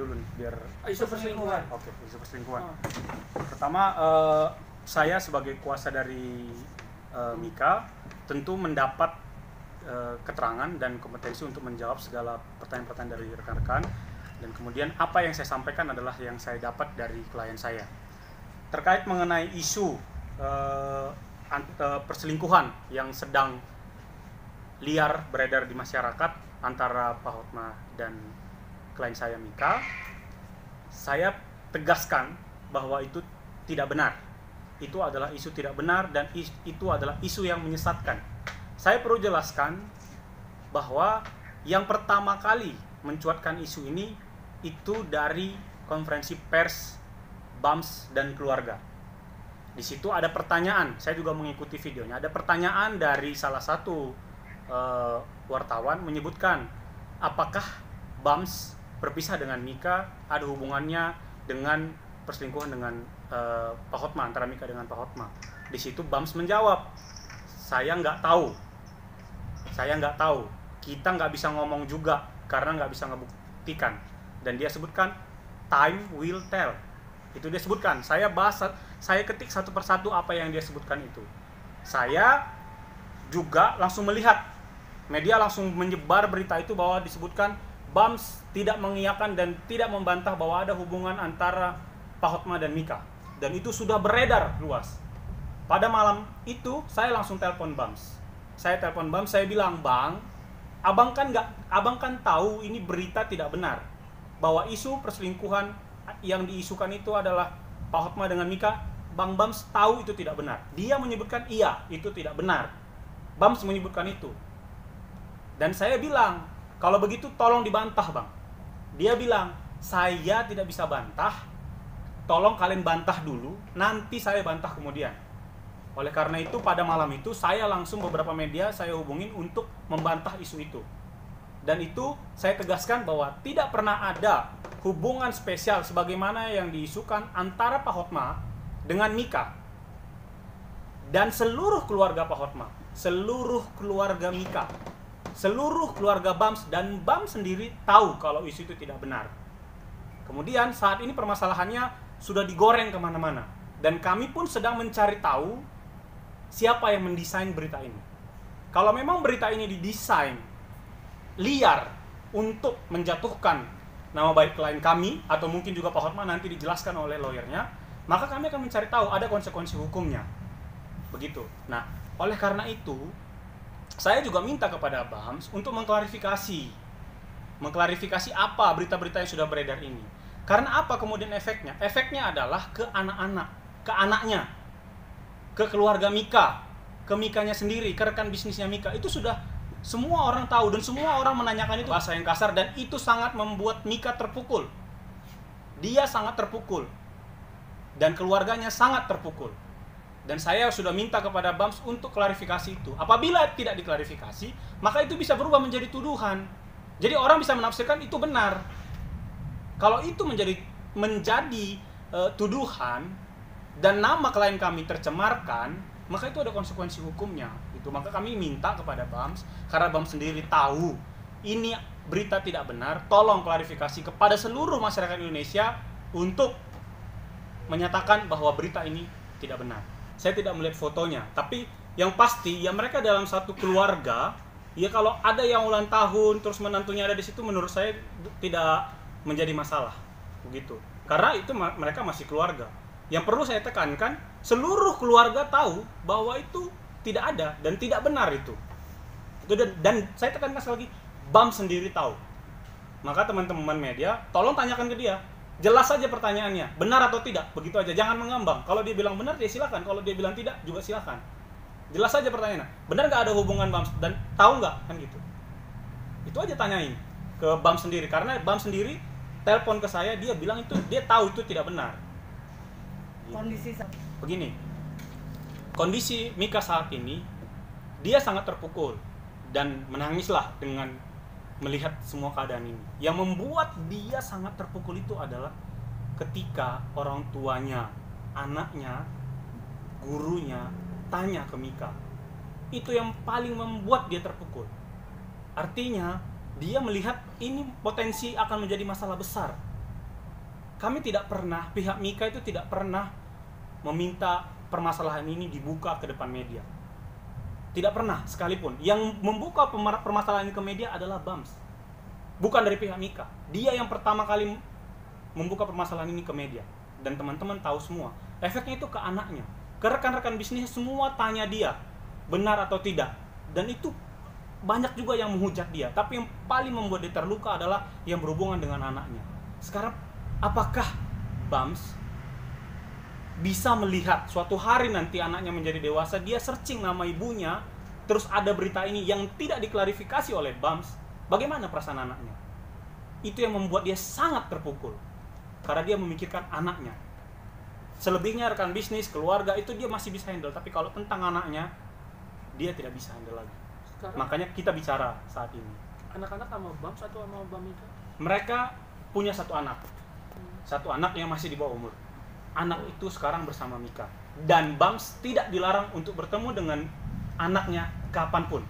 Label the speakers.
Speaker 1: dulu nih biar
Speaker 2: Isu perselingkuhan.
Speaker 1: Oke, isu perselingkuhan. Pertama, saya sebagai kuasa dari Mika tentu mendapat keterangan dan kompetensi untuk menjawab segala pertanyaan-pertanyaan dari rekan-rekan, dan kemudian apa yang saya sampaikan adalah yang saya dapat dari klien saya terkait mengenai isu perselingkuhan yang sedang liar beredar di masyarakat antara Pak Hotma dan klien saya Mika. Saya tegaskan bahwa itu tidak benar. Itu adalah isu tidak benar dan itu adalah isu yang menyesatkan. Saya perlu jelaskan bahwa yang pertama kali mencuatkan isu ini itu dari konferensi pers BAMS dan keluarga. Di situ ada pertanyaan, saya juga mengikuti videonya. Ada pertanyaan dari salah satu wartawan menyebutkan, apakah BAMS berpisah dengan Mika, ada hubungannya dengan perselingkuhan dengan Pak Hotma, antara Mika dengan Pak Hotma. Di situ BAMS menjawab, saya nggak tahu. Kita nggak bisa ngomong juga karena nggak bisa ngebuktikan. Dan dia sebutkan, time will tell. Itu dia sebutkan. Saya ketik satu persatu apa yang dia sebutkan itu. Saya juga langsung melihat, media langsung menyebar berita itu bahwa disebutkan BAMS tidak mengiyakan dan tidak membantah bahwa ada hubungan antara Pak Hotma dan Mika. Dan itu sudah beredar luas. Pada malam itu saya langsung telepon BAMS. Saya bilang, "Bang, abang kan tahu ini berita tidak benar. Bahwa isu perselingkuhan yang diisukan itu adalah Pak Hotma dengan Mika, Bang BAMS tahu itu tidak benar." Dia menyebutkan iya, itu tidak benar. BAMS menyebutkan itu. Dan saya bilang, kalau begitu tolong dibantah, Bang. Dia bilang, saya tidak bisa bantah, tolong kalian bantah dulu, nanti saya bantah kemudian. Oleh karena itu pada malam itu saya langsung beberapa media saya hubungin untuk membantah isu itu. Dan itu saya tegaskan bahwa tidak pernah ada hubungan spesial sebagaimana yang diisukan antara Pak Hotma dengan Mika. Dan seluruh keluarga Pak Hotma, seluruh keluarga Mika, seluruh keluarga BAMS dan BAMS sendiri tahu kalau isu itu tidak benar. Kemudian saat ini permasalahannya sudah digoreng kemana-mana. Dan kami pun sedang mencari tahu siapa yang mendesain berita ini. Kalau memang berita ini didesain liar untuk menjatuhkan nama baik klien kami, atau mungkin juga Pak Hotma nanti dijelaskan oleh lawyernya, maka kami akan mencari tahu ada konsekuensi hukumnya. Begitu. Nah, oleh karena itu saya juga minta kepada BAMS untuk mengklarifikasi apa berita-berita yang sudah beredar ini. Karena apa kemudian efeknya? Efeknya adalah ke anak-anak, ke anaknya, ke keluarga Mika, ke Mikanya sendiri, ke rekan bisnisnya Mika. Itu sudah semua orang tahu dan semua orang menanyakan itu. Bahasa yang kasar, dan itu sangat membuat Mika terpukul. Dia sangat terpukul. Dan keluarganya sangat terpukul. Dan saya sudah minta kepada BAMS untuk klarifikasi itu. Apabila tidak diklarifikasi, maka itu bisa berubah menjadi tuduhan. Jadi orang bisa menafsirkan itu benar. Kalau itu menjadi tuduhan dan nama klien kami tercemarkan, maka itu ada konsekuensi hukumnya. Itu maka kami minta kepada BAMS, karena BAMS sendiri tahu ini berita tidak benar, tolong klarifikasi kepada seluruh masyarakat Indonesia untuk menyatakan bahwa berita ini tidak benar. Saya tidak melihat fotonya, tapi yang pasti ya mereka dalam satu keluarga. Ya kalau ada yang ulang tahun terus menantunya ada di situ, menurut saya tidak menjadi masalah begitu. Karena itu mereka masih keluarga. Yang perlu saya tekankan, seluruh keluarga tahu bahwa itu tidak ada dan tidak benar itu. Dan saya tekankan sekali lagi, BAMS sendiri tahu. Maka teman-teman media, tolong tanyakan ke dia. Jelas saja pertanyaannya, benar atau tidak, begitu aja, jangan mengambang. Kalau dia bilang benar, ya silakan. Kalau dia bilang tidak, juga silakan. Jelas saja pertanyaannya, benar nggak ada hubungan BAMS dan tahu nggak, kan gitu. Itu aja tanyain ke BAMS sendiri, karena BAMS sendiri telepon ke saya, dia bilang itu, dia tahu itu tidak benar.
Speaker 3: Kondisi
Speaker 1: begini, kondisi Mika saat ini, dia sangat terpukul dan menangislah dengan melihat semua keadaan ini. Yang membuat dia sangat terpukul itu adalah ketika orang tuanya, anaknya, gurunya tanya ke Mika. Itu yang paling membuat dia terpukul. Artinya dia melihat ini potensi akan menjadi masalah besar pihak Mika itu tidak pernah meminta permasalahan ini dibuka ke depan media. Tidak pernah sekalipun. Yang membuka permasalahan ini ke media adalah Bams. Bukan dari pihak Mika. Dia yang pertama kali membuka permasalahan ini ke media. Dan teman-teman tahu semua. Efeknya itu ke anaknya. Ke rekan-rekan bisnis semua tanya dia benar atau tidak. Dan itu banyak juga yang menghujat dia. Tapi yang paling membuat dia terluka adalah yang berhubungan dengan anaknya. Sekarang apakah Bams bisa melihat suatu hari nanti anaknya menjadi dewasa, dia searching nama ibunya, terus ada berita ini yang tidak diklarifikasi oleh Bams, bagaimana perasaan anaknya? Itu yang membuat dia sangat terpukul, karena dia memikirkan anaknya. Selebihnya rekan bisnis, keluarga itu dia masih bisa handle, tapi kalau tentang anaknya, dia tidak bisa handle lagi.
Speaker 2: Sekarang
Speaker 1: Makanya kita bicara saat ini.
Speaker 2: anak-anak sama Bams atau sama Bam Mika?
Speaker 1: Mereka punya satu anak yang masih di bawah umur. Anak itu sekarang bersama Mika, dan Bams tidak dilarang untuk bertemu dengan anaknya kapanpun.